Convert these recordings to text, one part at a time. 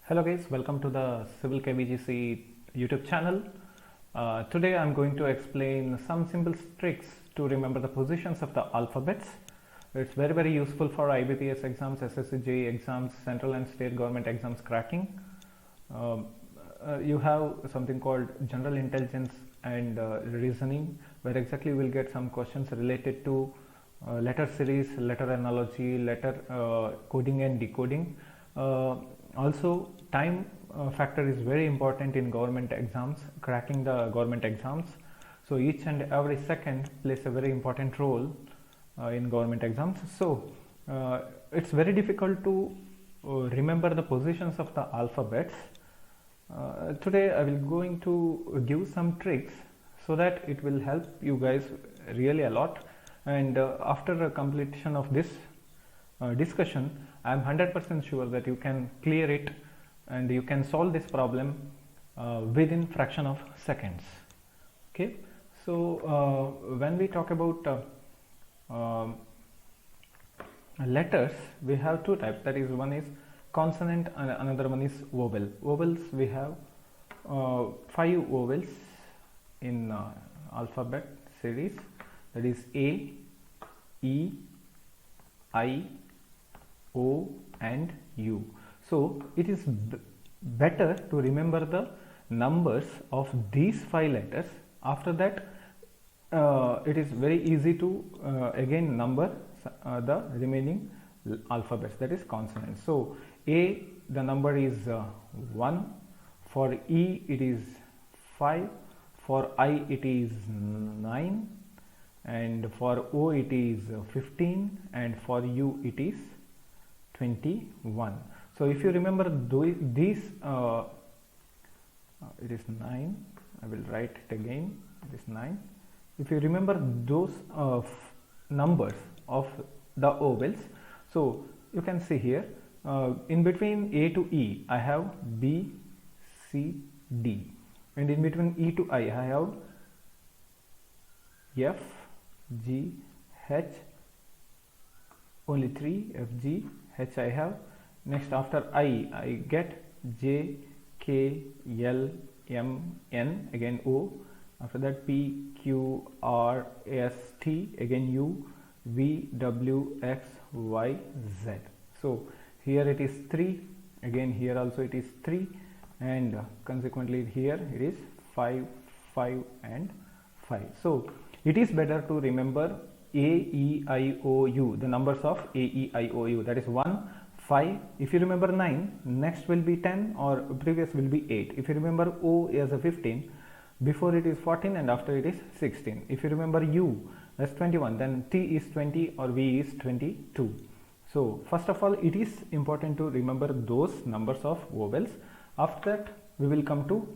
Hello guys, welcome to the Civil KVGC YouTube channel. Today I'm going to explain some simple tricks to remember the positions of the alphabets. It's very useful for IBPS exams, SSC JEE exams, central and state government exams cracking. You have something called general intelligence and reasoning, where exactly you will get some questions related to letter series, letter analogy, letter coding and decoding. Also, time factor is very important in government exams, cracking the government exams. So each and every second plays a very important role in government exams. So it's very difficult to remember the positions of the alphabets. Today I will going to give some tricks so that it will help you guys really a lot. And after completion of this discussion, I am 100% sure that you can clear it and you can solve this problem within fraction of seconds. Okay, so when we talk about letters, we have two types. That is, one is consonant and another one is vowel. Vowels, we have 5 vowels in alphabet series. That is A, E, I, O and U. So it is better to remember the numbers of these 5 letters. After that it is very easy to again number the remaining alphabets, that is consonants. So A, the number is 1, for E it is 5, for I it is 9, and for O it is 15, and for U it is 21. So if you remember these, it is 9, I will write it again, it is 9. If you remember those numbers of the vowels, so you can see here in between A to E I have B, C, D, and in between E to I have F, G, H, only 3 F, G, H I have. Next after I get J, K, L, M, N, again O. After that P, Q, R, S, T, again U, V, W, X, Y, Z. So here it is 3, again here also it is 3, and consequently here it is 5, 5 and 5. So it is better to remember A, E, I, O, U, the numbers of A, E, I, O, U, that is 1, 5. If you remember 9, next will be 10 or previous will be 8. If you remember O as a 15, before it is 14 and after it is 16. If you remember U as 21, then T is 20 or V is 22. So first of all, it is important to remember those numbers of vowels. After that, we will come to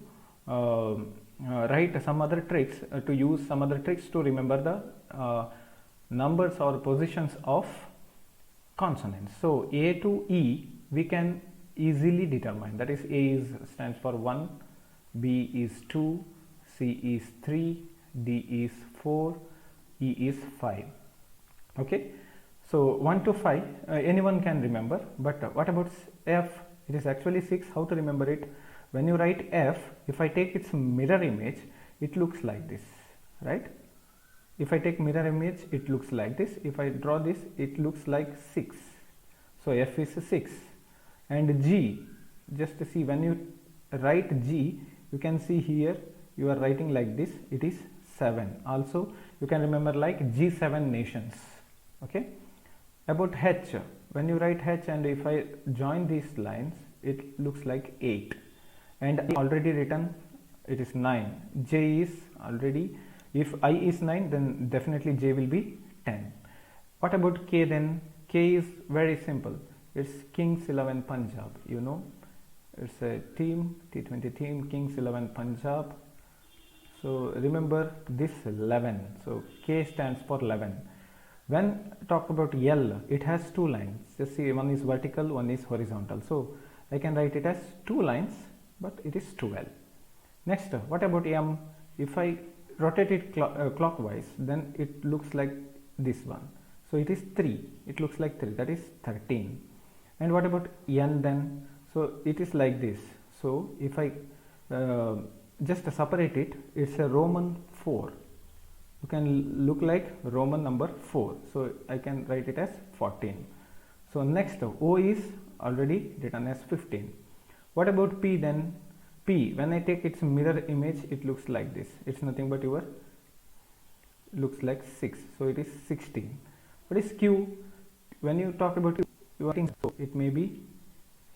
write some other tricks, to use some other tricks to remember the numbers or positions of consonants. So A to E we can easily determine, that is A stands for 1, B is 2, C is 3, D is 4, E is 5. Okay, so 1 to 5 anyone can remember, but what about F? It is actually 6. How to remember it? When you write F, if I take its mirror image, it looks like this, right? If I take mirror image, it looks like this. If I draw this, it looks like 6. So F is 6. And G, just see, when you write G, you can see here you are writing like this, it is 7. Also you can remember like G7 nations. Okay, about H, when you write H and if I join these lines, it looks like 8. And I already written, it is 9. J is already, if I is 9, then definitely J will be 10. What about K then? K is very simple. It's Kings 11 Punjab. You know, it's a team, T20 team, Kings 11 Punjab. So remember this 11. So K stands for 11. When talk about L, it has 2 lines. Just see, one is vertical, one is horizontal. So I can write it as 2 lines, but it is 12. Next, what about M? If I rotate it clockwise, then it looks like this one. So it is 3. It looks like 3. That is 13. And what about N then? So it is like this. So if I just separate it, it's a Roman 4. You can look like Roman number 4. So I can write it as 14. So next O is already written as 15. What about P then? P, when I take its mirror image, it looks like this. It's nothing but your looks like 6. So it is 16. What is Q? When you talk about your things, so it may be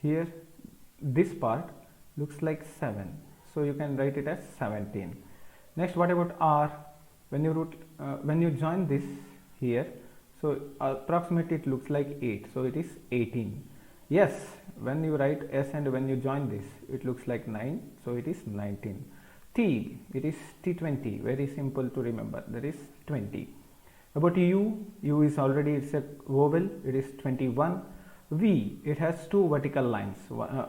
here, this part looks like 7. So you can write it as 17. Next, what about R? When you join this here, so approximately it looks like 8. So it is 18. Yes, when you write S and when you join this, it looks like 9. So it is 19. T, it is T20. Very simple to remember. That is 20. About U, U is already, it's a vowel. It is 21. V, it has two vertical lines,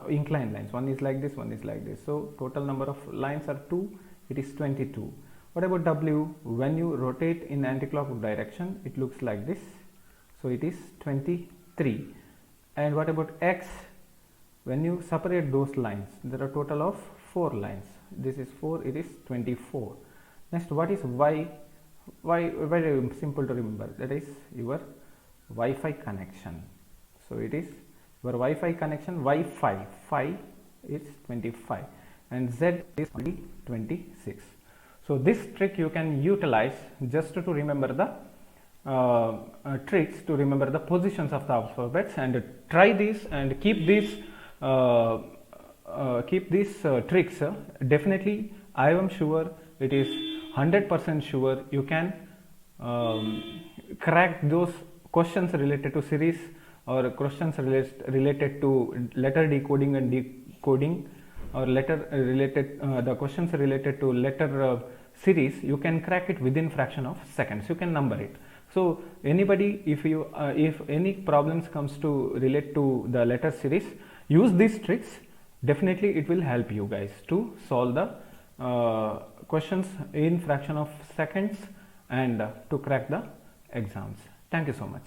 inclined lines. One is like this, one is like this. So total number of lines are 2. It is 22. What about W? When you rotate in anti-clockwise direction, it looks like this. So it is 23. And what about X? When you separate those lines, there are total of 4 lines. This is 4, it is 24. Next, what is Y? Y, very simple to remember. That is your Wi-Fi connection. So it is your Wi-Fi connection, Wi-Fi. Phi is 25 and Z is only 26. So this trick you can utilize just to remember the tricks to remember the positions of the alphabets, and try this and keep these tricks. Definitely, I am sure, it is 100% sure you can crack those questions related to series or questions related to letter decoding and decoding, or letter related the questions related to letter series. You can crack it within fraction of seconds. You can number it. So anybody, if any problems comes to relate to the letter series, use these tricks. Definitely it will help you guys to solve the questions in fraction of seconds and to crack the exams. Thank you so much.